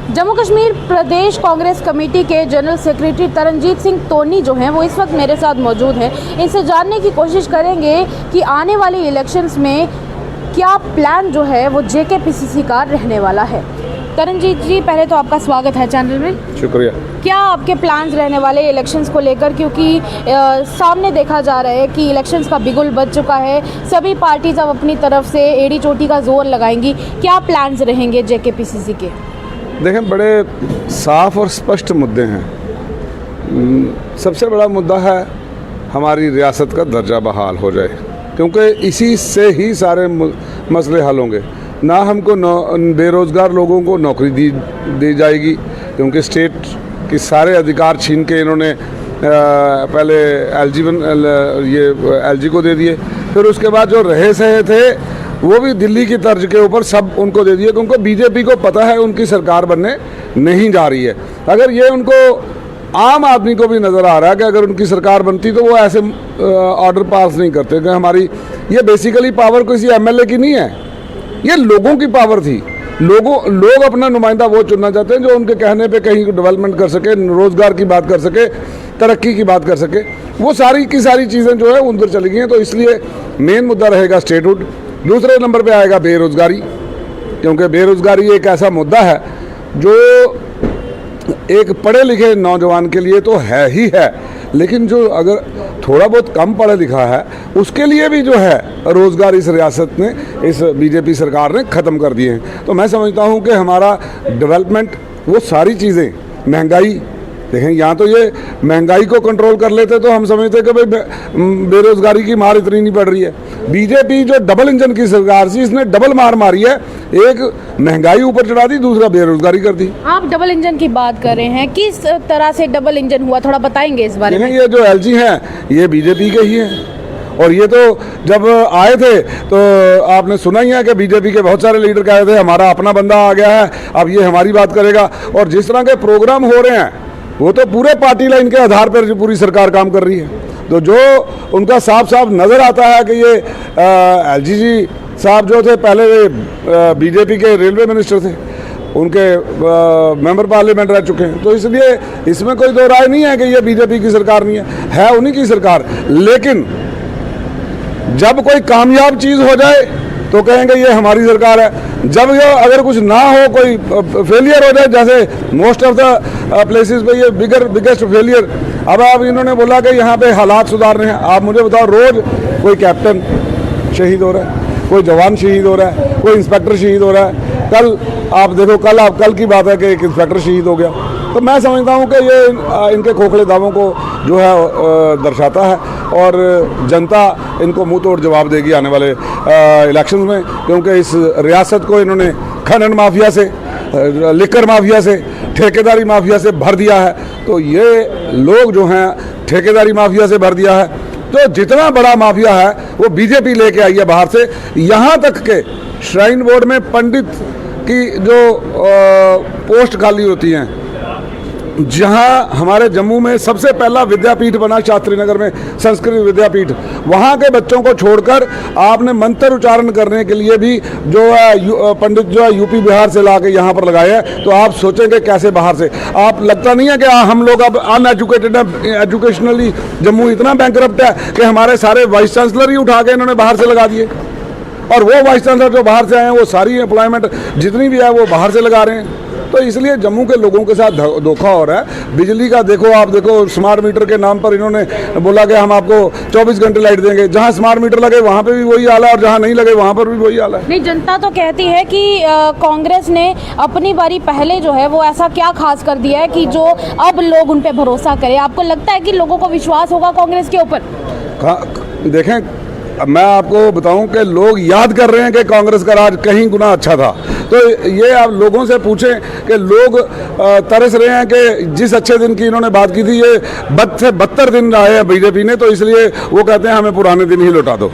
Jammu Kashmir Pradesh Congress committee के general secretary Taranjit Singh Tony जो हैं वो इस वक्त मेरे साथ मौजूद हैं। इनसे जानने की कोशिश करेंगे कि आने वाले इलेक्शंस में क्या प्लान जो है वो जेकेपीसीसी का रहने वाला है। तरनजीत जी, पहले तो आपका स्वागत है चैनल में। शुक्रिया। क्या आपके प्लान्स रहने वाले इलेक्शंस को लेकर, क्योंकि सामने देखा जा रहा है कि इलेक्शंस का बिगुल बज चुका है, सभी पार्टीज अब अपनी तरफ से एड़ी चोटी का जोर लगाएंगी, क्या प्लान्स रहेंगे जेकेपीसीसी के? देखें, बड़े साफ और स्पष्ट मुद्दे हैं। सबसे बड़ा मुद्दा है हमारी रियासत का दर्जा बहाल हो जाए, क्योंकि इसी से ही सारे मसले हल होंगे। ना हमको बेरोज़गार लोगों को नौकरी दी जाएगी, क्योंकि स्टेट के सारे अधिकार छीन के इन्होंने पहले एलजी को दे दिए, फिर उसके बाद जो रहे सहे थे वो भी दिल्ली की तर्ज के ऊपर सब उनको दे दिए, क्योंकि बीजेपी को पता है उनकी सरकार बनने नहीं जा रही है। अगर ये उनको आम आदमी को भी नज़र आ रहा है कि अगर उनकी सरकार बनती तो वो ऐसे ऑर्डर पास नहीं करते कि हमारी ये बेसिकली पावर किसी एमएलए की नहीं है, ये लोगों की पावर थी। लोग अपना नुमाइंदा वो चुनना चाहते हैं जो उनके कहने पे कहीं डेवलपमेंट कर सके, रोज़गार की बात कर सके, तरक्की की बात कर सके। वो सारी की सारी चीज़ें जो है उधर चली गई हैं। तो इसलिए मेन मुद्दा रहेगा स्टेटहुड। दूसरे नंबर पे आएगा बेरोज़गारी, क्योंकि बेरोज़गारी एक ऐसा मुद्दा है जो एक पढ़े लिखे नौजवान के लिए तो है ही है, लेकिन जो अगर थोड़ा बहुत कम पढ़ा लिखा है उसके लिए भी जो है रोज़गार इस रियासत ने, इस बीजेपी सरकार ने ख़त्म कर दिए हैं। तो मैं समझता हूँ कि हमारा डेवलपमेंट, वो सारी चीज़ें, महंगाई देखें, यहाँ तो ये महंगाई को कंट्रोल कर लेते तो हम समझते कि भाई बेरोज़गारी की मार इतनी नहीं पड़ रही है। बीजेपी जो डबल इंजन की सरकार थी, इसने डबल मार मारी है, एक महंगाई ऊपर चढ़ा दी, दूसरा बेरोज़गारी कर दी। आप डबल इंजन की बात कर रहे हैं, किस तरह से डबल इंजन हुआ, थोड़ा बताएंगे इस बारे में? ये जो एलजी हैं ये बीजेपी के ही हैं, और ये तो जब आए थे तो आपने सुना ही है कि बीजेपी के बहुत सारे लीडर कहे थे हमारा अपना बंदा आ गया है, अब ये हमारी बात करेगा। और जिस तरह के प्रोग्राम हो रहे हैं वो तो पूरे पार्टी लाइन के आधार पर पूरी सरकार काम कर रही है। तो जो उनका साफ साफ नज़र आता है कि ये एलजी जी साहब जो थे पहले बीजेपी के रेलवे मिनिस्टर थे, उनके मेंबर पार्लियामेंट रह चुके हैं, तो इसलिए इसमें कोई दो राय नहीं है कि ये बीजेपी की सरकार नहीं है उन्हीं की सरकार। लेकिन जब कोई कामयाब चीज़ हो जाए तो कहेंगे ये हमारी सरकार है, जब ये अगर कुछ ना हो, कोई फेलियर हो जाए, जैसे मोस्ट ऑफ द प्लेसेस पे ये बिगेस्ट फेलियर। अब इन्होंने बोला कि यहाँ पे हालात सुधारने हैं। आप मुझे बताओ, रोज़ कोई कैप्टन शहीद हो रहा है, कोई जवान शहीद हो रहा है, कोई इंस्पेक्टर शहीद हो रहा है। कल आप देखो, कल की बात है कि एक इंस्पेक्टर शहीद हो गया। तो मैं समझता हूँ कि ये इनके खोखले दावों को जो है दर्शाता है, और जनता इनको मुंह तोड़ जवाब देगी आने वाले इलेक्शन में, क्योंकि इस रियासत को इन्होंने खनन माफिया से, लिकर माफिया से, ठेकेदारी माफिया से भर दिया है। तो ये लोग जो हैं ठेकेदारी माफिया से भर दिया है। तो जितना बड़ा माफिया है वो बीजेपी लेके आई है बाहर से। यहाँ तक के श्राइन बोर्ड में पंडित की जो पोस्ट खाली होती हैं, जहां हमारे जम्मू में सबसे पहला विद्यापीठ बना शास्त्री नगर में, संस्कृत विद्यापीठ, वहां के बच्चों को छोड़कर आपने मंत्र उच्चारण करने के लिए भी जो है पंडित जो है यूपी बिहार से लाके यहाँ पर लगाए हैं। तो आप सोचेंगे कैसे बाहर से, आप लगता नहीं है कि हम लोग अब अनएजुकेटेड हैं, एजुकेशनली जम्मू इतना बैंकरप्ट है कि हमारे सारे वाइस चांसलर ही उठा के इन्होंने बाहर से लगा दिए, और वो वाइस चांसलर जो बाहर से आए हैं वो सारी एम्प्लॉयमेंट जितनी भी है वो बाहर से लगा रहे हैं। तो इसलिए जम्मू के लोगों के साथ धोखा हो रहा है। बिजली का देखो, आप देखो, स्मार्ट मीटर के नाम पर इन्होंने बोला कि हम आपको 24 घंटे लाइट देंगे। जहां स्मार्ट मीटर लगे वहां पे भी वही हाल है, और जहां नहीं लगे वहां पर भी वही हाल है। नहीं, जनता तो कहती है कि कांग्रेस ने अपनी बारी पहले जो है वो ऐसा क्या खास कर दिया है कि जो अब लोग उन पे भरोसा करें। आपको लगता है कि लोगों को विश्वास होगा कांग्रेस के ऊपर? देखें, मैं आपको बताऊं कि लोग याद कर रहे हैं कि कांग्रेस का राज कहीं गुना अच्छा था। तो ये आप लोगों से पूछें कि लोग तरस रहे हैं कि जिस अच्छे दिन की इन्होंने बात की थी, ये 72 दिन आए हैं बीजेपी ने, तो इसलिए वो कहते हैं हमें पुराने दिन ही लौटा दो।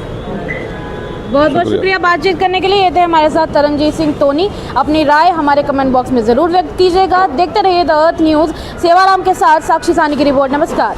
बहुत बहुत शुक्रिया बातचीत करने के लिए। ये थे हमारे साथ तरनजीत सिंह टोनी। अपनी राय हमारे कमेंट बॉक्स में ज़रूर व्यक्त कीजिएगा। देखते रहिए द अर्थ न्यूज़। सेवाराम के साथ साक्षी सानी की रिपोर्ट। नमस्कार।